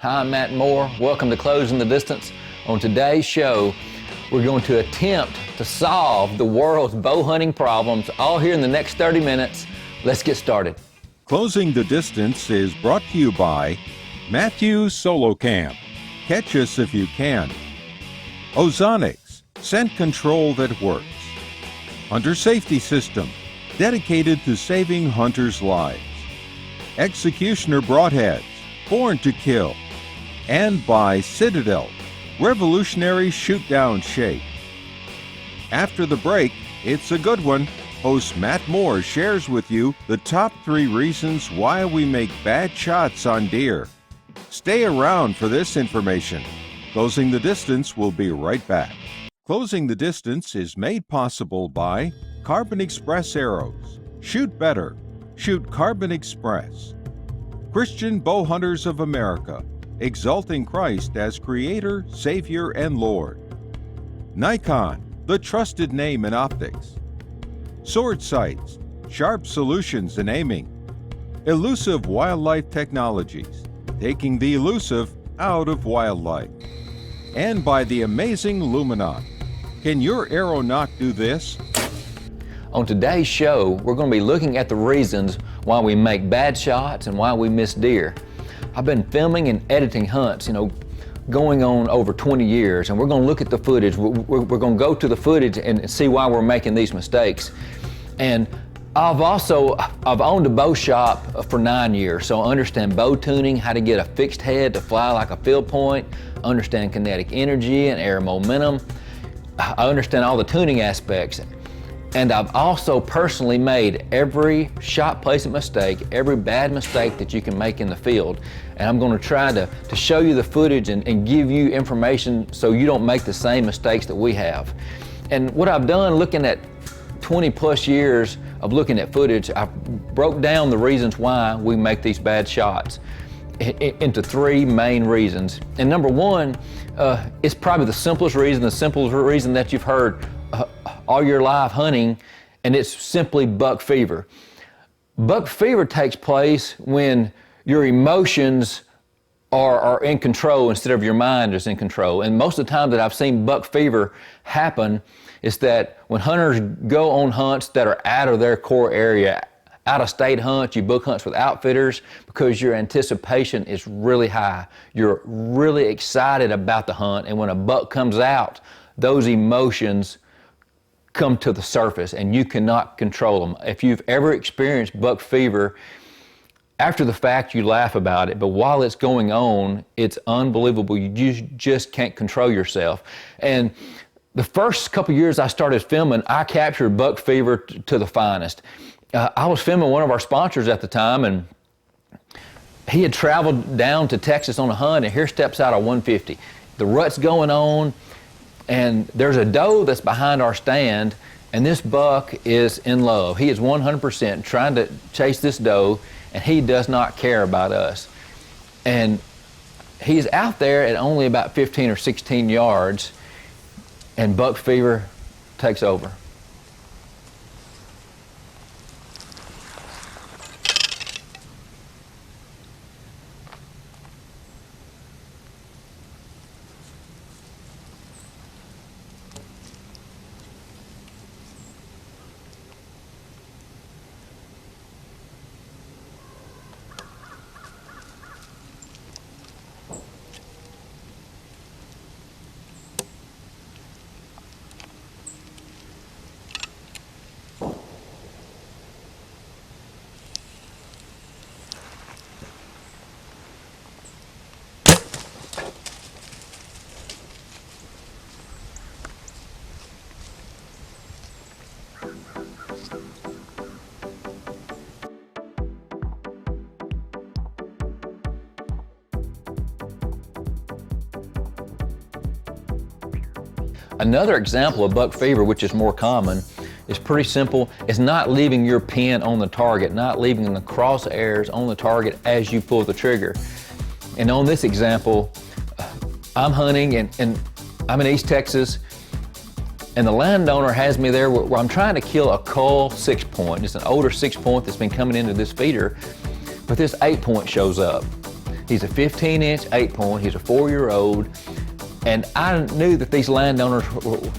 Hi, I'm Matt Moore. Welcome to Closing the Distance. On today's show, we're going to attempt to solve the world's bow hunting problems, all here in the next 30 minutes. Let's get started. Closing the Distance is brought to you by Matthews Solo Camp. Catch us if you can. Ozonics, scent control that works. Hunter Safety System, dedicated to saving hunters' lives. Executioner Broadheads, born to kill. And by Citadel, revolutionary shoot-down shape. After the break, it's a good one. Host Matt Moore shares with you the top 3 reasons why we make bad shots on deer. Stay around for this information. Closing the Distance will be right back. Closing the Distance is made possible by Carbon Express Arrows. Shoot better. Shoot Carbon Express. Christian Bow Hunters of America, exalting Christ as Creator, Savior, and Lord. Nikon, the trusted name in optics. Sword Sights, sharp solutions in aiming. Elusive Wildlife Technologies, taking the elusive out of wildlife. And by the amazing Luminot. Can your arrow nock do this? On today's show, we're going to be looking at the reasons why we make bad shots and why we miss deer. I've been filming and editing hunts, going on over 20 years, and we're going to look at the footage. We're going to go to the footage and see why we're making these mistakes. And I've owned a bow shop for 9 years, so I understand bow tuning, how to get a fixed head to fly like a field point, understand kinetic energy and air momentum. I understand all the tuning aspects. And I've also personally made every shot placement mistake, every bad mistake that you can make in the field. And I'm going to try to show you the footage and give you information so you don't make the same mistakes that we have. And what I've done looking at 20 plus years of looking at footage, I broke down the reasons why we make these bad shots into 3 main reasons. And number 1, it's probably the simplest reason that you've heard all your life hunting, and it's simply buck fever. Buck fever takes place when your emotions are in control instead of your mind is in control. And most of the time that I've seen buck fever happen is that when hunters go on hunts that are out of their core area, out of state hunts, you book hunts with outfitters because your anticipation is really high. You're really excited about the hunt, and when a buck comes out, those emotions come to the surface and you cannot control them. If you've ever experienced buck fever, after the fact you laugh about it, but while it's going on, it's unbelievable. You just can't control yourself. And the first couple years I started filming, I captured buck fever to the finest. I was filming one of our sponsors at the time, and he had traveled down to Texas on a hunt, and here steps out a 150. The rut's going on, and there's a doe that's behind our stand, and this buck is in love. He is 100% trying to chase this doe, and he does not care about us. And he's out there at only about 15 or 16 yards, and buck fever takes over. Another example of buck fever, which is more common, is pretty simple. It's not leaving your pin on the target, not leaving the crosshairs on the target as you pull the trigger. And on this example, I'm hunting and I'm in East Texas, and the landowner has me there where I'm trying to kill a cull 6-point. It's an older 6-point that's been coming into this feeder, but this 8-point shows up. He's a 15-inch 8-point. He's a 4-year-old. And I knew that these landowners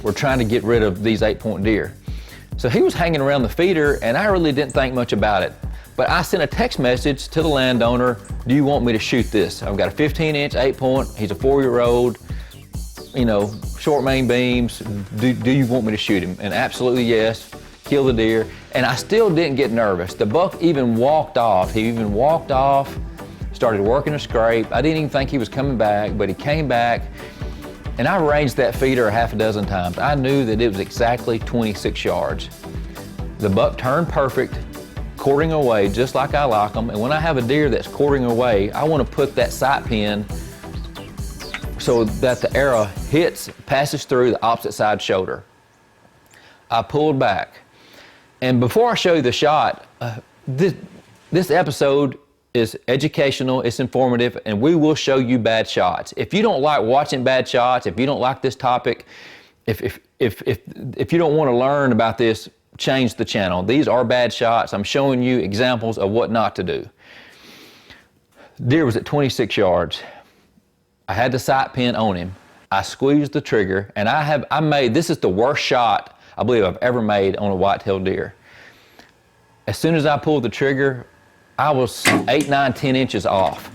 were trying to get rid of these 8-point deer. So he was hanging around the feeder, and I really didn't think much about it. But I sent a text message to the landowner, do you want me to shoot this? I've got a 15-inch 8-point, he's a 4-year-old, you know, short main beams, do you want me to shoot him? And absolutely yes, kill the deer. And I still didn't get nervous. The buck even walked off. He even walked off, started working a scrape. I didn't even think he was coming back, but he came back. And I ranged that feeder a half a dozen times. I knew that it was exactly 26 yards. The buck turned perfect, quartering away just like I like them. And when I have a deer that's quartering away, I want to put that sight pin so that the arrow passes through the opposite side shoulder. I pulled back. And before I show you the shot, this episode is educational, it's informative, and we will show you bad shots. If you don't like watching bad shots, if you don't like this topic, if you don't want to learn about this, change the channel. These are bad shots. I'm showing you examples of what not to do. Deer was at 26 yards. I had the sight pin on him. I squeezed the trigger, and this is the worst shot I believe I've ever made on a white-tailed deer. As soon as I pulled the trigger, I was 8, 9, 10 inches off.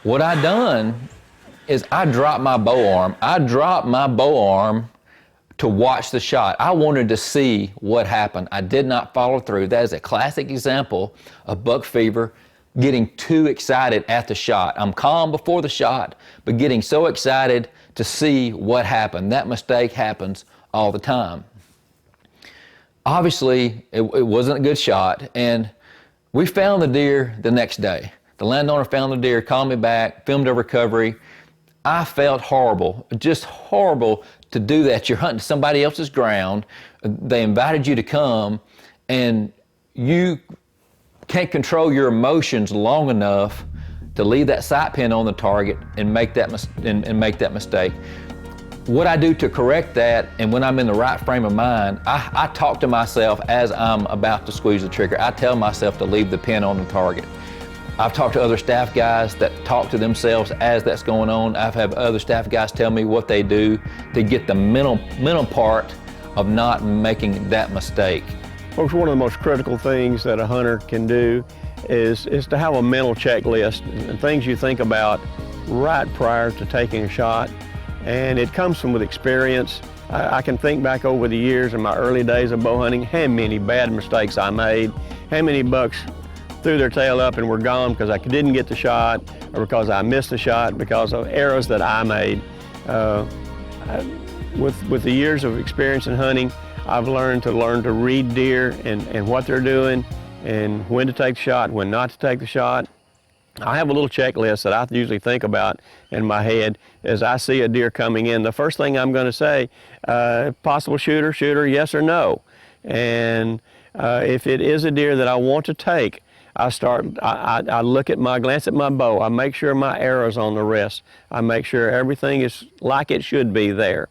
What I done is I dropped my bow arm. I dropped my bow arm to watch the shot. I wanted to see what happened. I did not follow through. That is a classic example of buck fever, getting too excited at the shot. I'm calm before the shot, but getting so excited to see what happened. That mistake happens all the time. Obviously, it wasn't a good shot, and we found the deer the next day. The landowner found the deer, called me back, filmed a recovery. I felt horrible, just horrible to do that. You're hunting somebody else's ground. They invited you to come, and you can't control your emotions long enough to leave that sight pin on the target and make that mistake. What I do to correct that, and when I'm in the right frame of mind, I talk to myself as I'm about to squeeze the trigger. I tell myself to leave the pin on the target. I've talked to other staff guys that talk to themselves as that's going on. I've had other staff guys tell me what they do to get the mental part of not making that mistake. Folks, one of the most critical things that a hunter can do is to have a mental checklist and things you think about right prior to taking a shot. And it comes from with experience. I can think back over the years in my early days of bow hunting, how many bad mistakes I made, how many bucks threw their tail up and were gone because I didn't get the shot or because I missed the shot because of errors that I made. With the years of experience in hunting, I've learned to read deer and what they're doing and when to take the shot, when not to take the shot. I have a little checklist that I usually think about in my head as I see a deer coming in. The first thing I'm going to say, possible shooter, yes or no. And if it is a deer that I want to take, I glance at my bow. I make sure my arrow's on the rest. I make sure everything is like it should be there.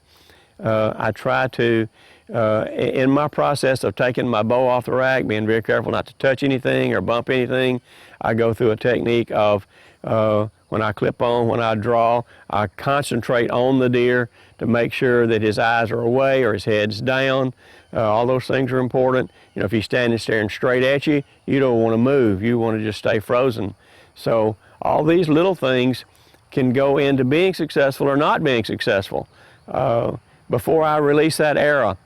I try to, in my process of taking my bow off the rack, being very careful not to touch anything or bump anything, I go through a technique of when I clip on, when I draw, I concentrate on the deer to make sure that his eyes are away or his head's down. All those things are important. You know, if he's standing staring straight at you, you don't want to move. You want to just stay frozen. So all these little things can go into being successful or not being successful. Before I release that arrow,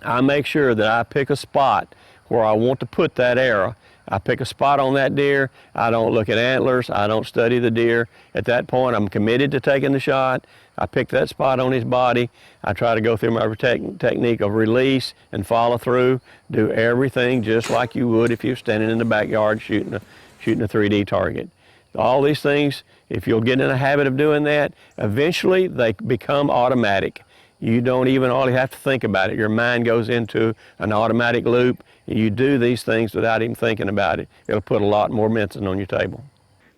I make sure that I pick a spot where I want to put that arrow. I pick a spot on that deer. I don't look at antlers. I don't study the deer. At that point, I'm committed to taking the shot. I pick that spot on his body. I try to go through my technique of release and follow through. Do everything just like you would if you're standing in the backyard shooting a 3D target. All these things, if you'll get in a habit of doing that, eventually they become automatic. You don't even hardly have to think about it. Your mind goes into an automatic loop. You do these things without even thinking about it. It'll put a lot more medicine on your table.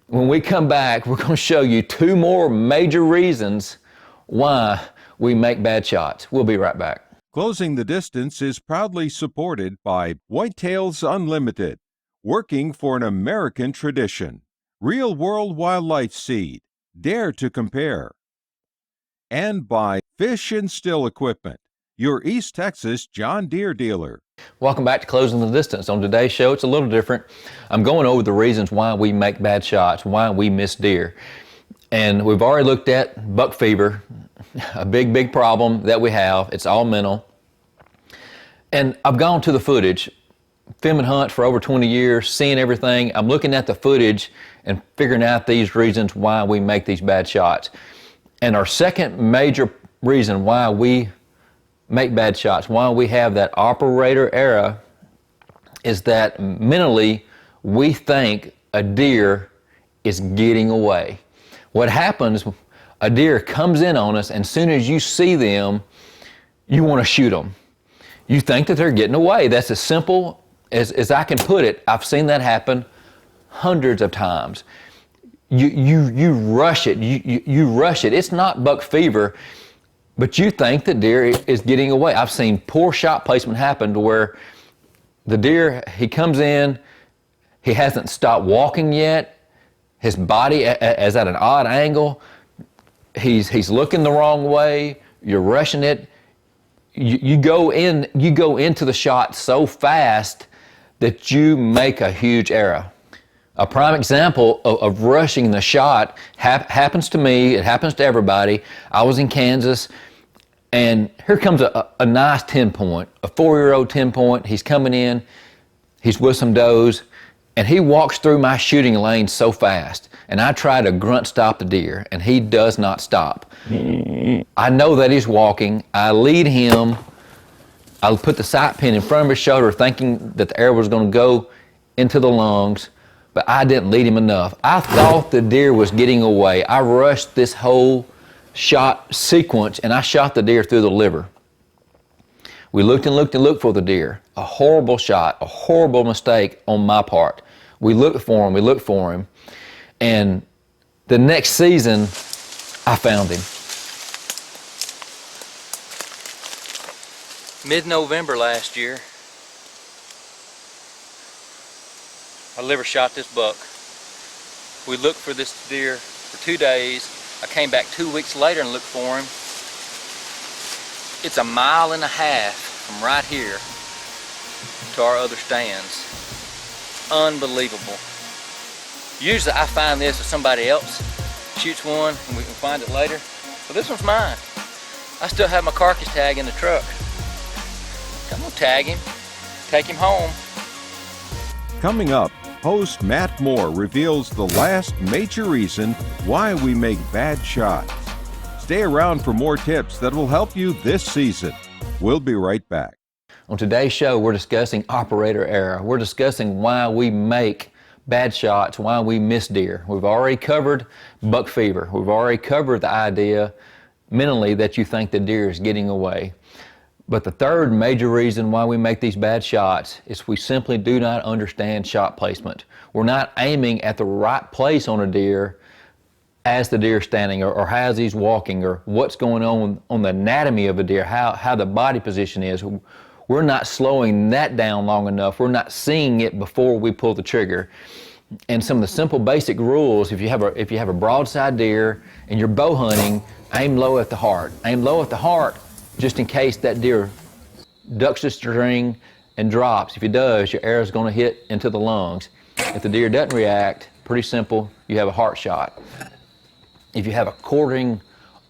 When we come back, we're going to show you 2 more major reasons why we make bad shots. We'll be right back. Closing the Distance is proudly supported by Whitetails Unlimited, working for an American tradition. Real World Wildlife Seed. Dare to compare. And by Fish and Still Equipment, your East Texas John Deere dealer. Welcome back to Closing the Distance. On today's show, it's a little different. I'm going over the reasons why we make bad shots, why we miss deer. And we've already looked at buck fever, a big problem that we have. It's all mental. And I've gone to the footage, filming hunts for over 20 years, seeing everything. I'm looking at the footage and figuring out these reasons why we make these bad shots. And our second major reason why we make bad shots, why we have that operator error, is that mentally we think a deer is getting away. What happens, a deer comes in on us, and as soon as you see them, you want to shoot them. You think that they're getting away. That's as simple as I can put it. I've seen that happen hundreds of times. You rush it. You rush it. It's not buck fever, but you think the deer is getting away. I've seen poor shot placement happen to where the deer, he comes in, he hasn't stopped walking yet, his body is at an odd angle, he's looking the wrong way, you're rushing it, you go into the shot so fast that you make a huge error. A prime example of rushing the shot happens to me, it happens to everybody. I was in Kansas, and here comes a nice 10-point, a 4-year-old 10-point. He's coming in, he's with some does, and he walks through my shooting lane so fast. And I try to grunt stop the deer, and he does not stop. I know that he's walking. I lead him. I put the sight pin in front of his shoulder, thinking that the arrow was going to go into the lungs, but I didn't lead him enough. I thought the deer was getting away. I rushed this whole shot sequence, and I shot the deer through the liver. We looked and looked and looked for the deer. A horrible shot, a horrible mistake on my part. We looked for him, and the next season, I found him. Mid-November last year, I liver shot this buck. We looked for this deer for 2 days. I came back 2 weeks later and looked for him. It's 1.5 miles from right here to our other stands. Unbelievable. Usually I find this if somebody else shoots one and we can find it later. But this one's mine. I still have my carcass tag in the truck. I'm gonna tag him, take him home. Coming up, host Matt Moore reveals the last major reason why we make bad shots. Stay around for more tips that will help you this season. We'll be right back. On today's show, we're discussing operator error. We're discussing why we make bad shots, why we miss deer. We've already covered buck fever. We've already covered the idea mentally that you think the deer is getting away. But the third major reason why we make these bad shots is we simply do not understand shot placement. We're not aiming at the right place on a deer as the deer is standing, or as he's walking, or what's going on the anatomy of a deer, how the body position is. We're not slowing that down long enough. We're not seeing it before we pull the trigger. And some of the simple basic rules, if you have a broadside deer and you're bow hunting, aim low at the heart. Aim low at the heart just in case that deer ducks the string and drops. If he does, your arrow's going to hit into the lungs. If the deer doesn't react, pretty simple, you have a heart shot. If you have a quartering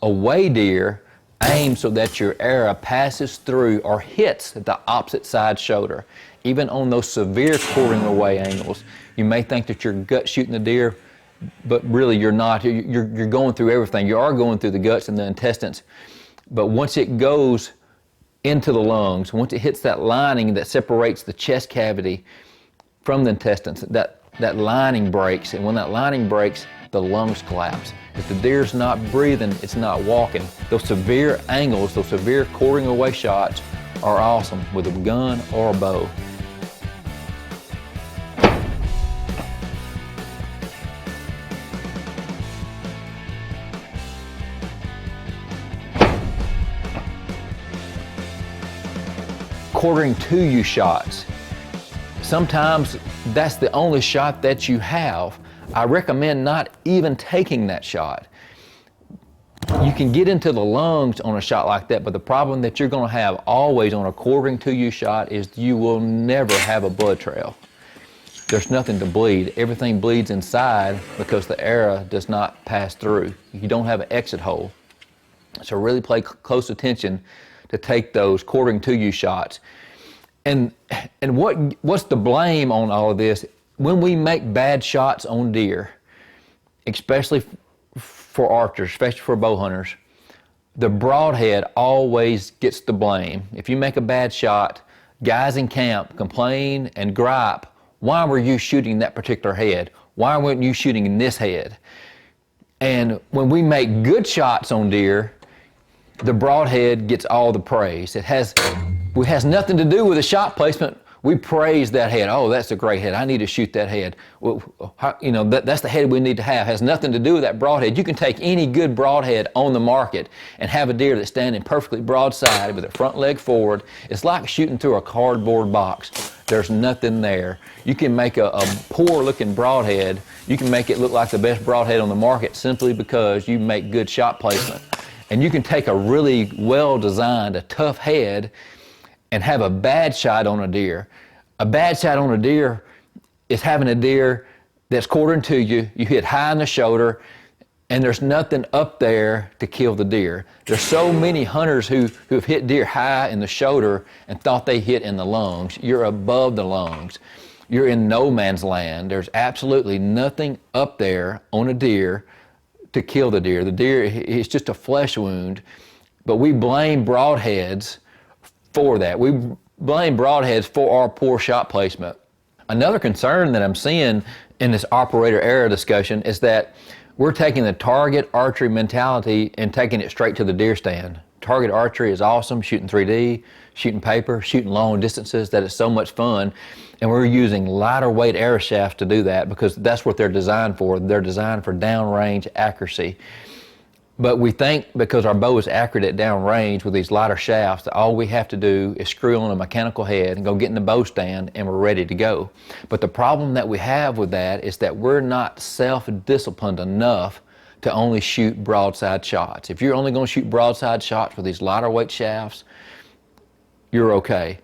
away deer, aim so that your arrow passes through or hits the opposite side shoulder. Even on those severe quartering away angles, you may think that you're gut shooting the deer, but really you're not. You're going through everything. You are going through the guts and the intestines. But once it goes into the lungs, once it hits that lining that separates the chest cavity from the intestines, that lining breaks, and when that lining breaks, the lungs collapse. If the deer's not breathing, it's not walking. Those severe angles, those severe quartering away shots are awesome with a gun or a bow. Quartering to you shots. sometimes that's the only shot that you have. I recommend not even taking that shot. You can get into the lungs on a shot like that, but the problem that you're going to have always on a quartering to you shot is you will never have a blood trail. There's nothing to bleed. Everything bleeds inside because the arrow does not pass through. You don't have an exit hole. So really pay close attention to take those quartering to you shots. And what's the blame on all of this? When we make bad shots on deer, especially for archers, especially for bow hunters, the broadhead always gets the blame. If you make a bad shot, guys in camp complain and gripe, why were you shooting that particular head? Why weren't you shooting in this head? And when we make good shots on deer, the broadhead gets all the praise. It has nothing to do with the shot placement. We praise that head. Oh, that's a great head. I need to shoot that head. Well, that's the head we need to have. It has nothing to do with that broadhead. You can take any good broadhead on the market and have a deer that's standing perfectly broadside with their front leg forward. It's like shooting through a cardboard box. There's nothing there. You can make a poor looking broadhead. You can make it look like the best broadhead on the market simply because you make good shot placement. And you can take a really well designed, a tough head and have a bad shot on a deer. A bad shot on a deer is having a deer that's quartering to you, you hit high in the shoulder, and there's nothing up there to kill the deer. There's so many hunters who've hit deer high in the shoulder and thought they hit in the lungs. You're above the lungs. You're in no man's land. There's absolutely nothing up there on a deer to kill the deer. The deer is just a flesh wound, but we blame broadheads for that. We blame broadheads for our poor shot placement. Another concern that I'm seeing in this operator error discussion is that we're taking the target archery mentality and taking it straight to the deer stand. Target archery is awesome, shooting 3D, shooting paper, shooting long distances, that is so much fun. And we're using lighter weight arrow shafts to do that because that's what they're designed for. They're designed for downrange accuracy. But we think because our bow is accurate at downrange with these lighter shafts, that all we have to do is screw on a mechanical head and go get in the bow stand and we're ready to go. But the problem that we have with that is that we're not self-disciplined enough to only shoot broadside shots. If you're only going to shoot broadside shots with these lighter weight shafts, you're okay.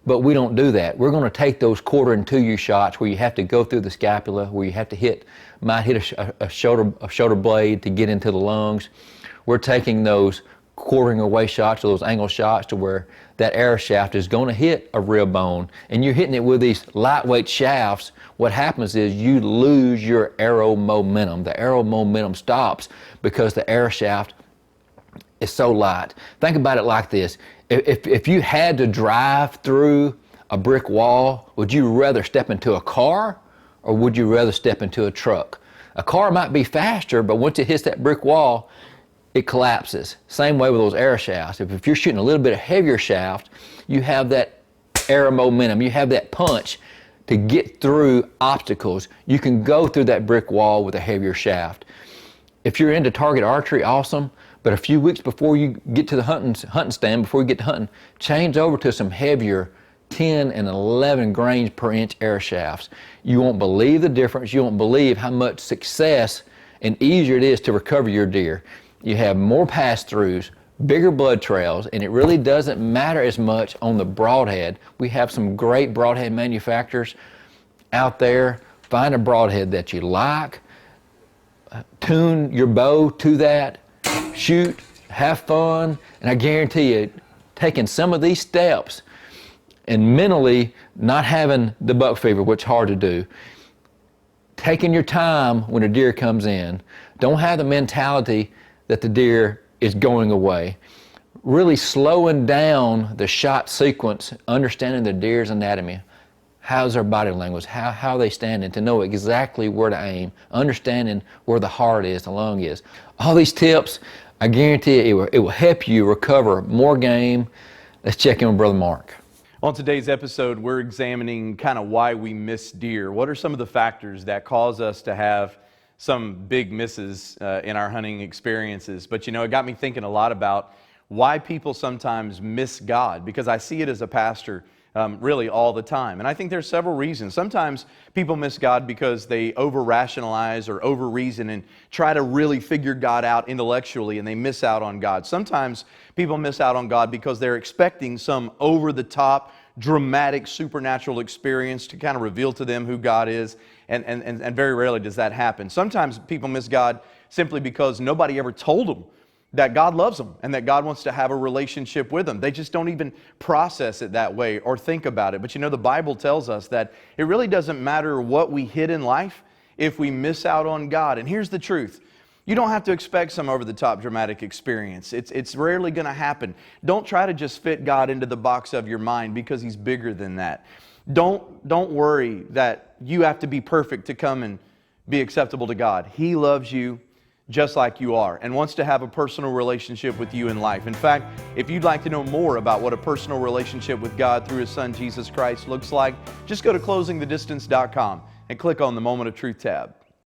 But we don't do that. We're going to take those quartering to you shots where you have to go through the scapula, where you have to might hit a shoulder blade to get into the lungs. We're taking those quartering away shots or those angle shots to where that arrow shaft is going to hit a rib bone, and you're hitting it with these lightweight shafts. What happens is you lose your arrow momentum. The arrow momentum stops because the arrow shaft is so light. Think about it like this. If you had to drive through a brick wall, would you rather step into a car or would you rather step into a truck? A car might be faster, but once it hits that brick wall, it collapses. Same way with those arrow shafts. If you're shooting a little bit of heavier shaft, you have that arrow momentum, you have that punch to get through obstacles. You can go through that brick wall with a heavier shaft. If you're into target archery, awesome. But a few weeks before you get to the hunting stand, before you get to hunting, change over to some heavier 10 and 11 grains per inch arrow shafts. You won't believe the difference. You won't believe how much success and easier it is to recover your deer. You have more pass-throughs, bigger blood trails, and it really doesn't matter as much on the broadhead. We have some great broadhead manufacturers out there. Find a broadhead that you like, tune your bow to that, shoot, have fun, and I guarantee you, taking some of these steps and mentally not having the buck fever, which is hard to do, taking your time when a deer comes in, don't have the mentality that the deer is going away, really slowing down the shot sequence, understanding the deer's anatomy. How's their body language? How are they standing? To know exactly where to aim, understanding where the heart is, the lung is. All these tips, I guarantee you, it will help you recover more game. Let's check in with Brother Mark. On today's episode, we're examining kind of why we miss deer. What are some of the factors that cause us to have some big misses in our hunting experiences? But you know, it got me thinking a lot about why people sometimes miss God, because I see it as a pastor really all the time. And I think there's several reasons. Sometimes people miss God because they over-rationalize or over-reason and try to really figure God out intellectually, and they miss out on God. Sometimes people miss out on God because they're expecting some over-the-top, dramatic, supernatural experience to kind of reveal to them who God is, and very rarely does that happen. Sometimes people miss God simply because nobody ever told them that God loves them and that God wants to have a relationship with them. They just don't even process it that way or think about it. But you know, the Bible tells us that it really doesn't matter what we hit in life if we miss out on God. And here's the truth. You don't have to expect some over-the-top dramatic experience. It's rarely going to happen. Don't try to just fit God into the box of your mind, because He's bigger than that. Don't worry that you have to be perfect to come and be acceptable to God. He loves you just like you are and wants to have a personal relationship with you in life. In fact, if you'd like to know more about what a personal relationship with God through His Son Jesus Christ looks like, just go to closingthedistance.com and click on the Moment of Truth tab.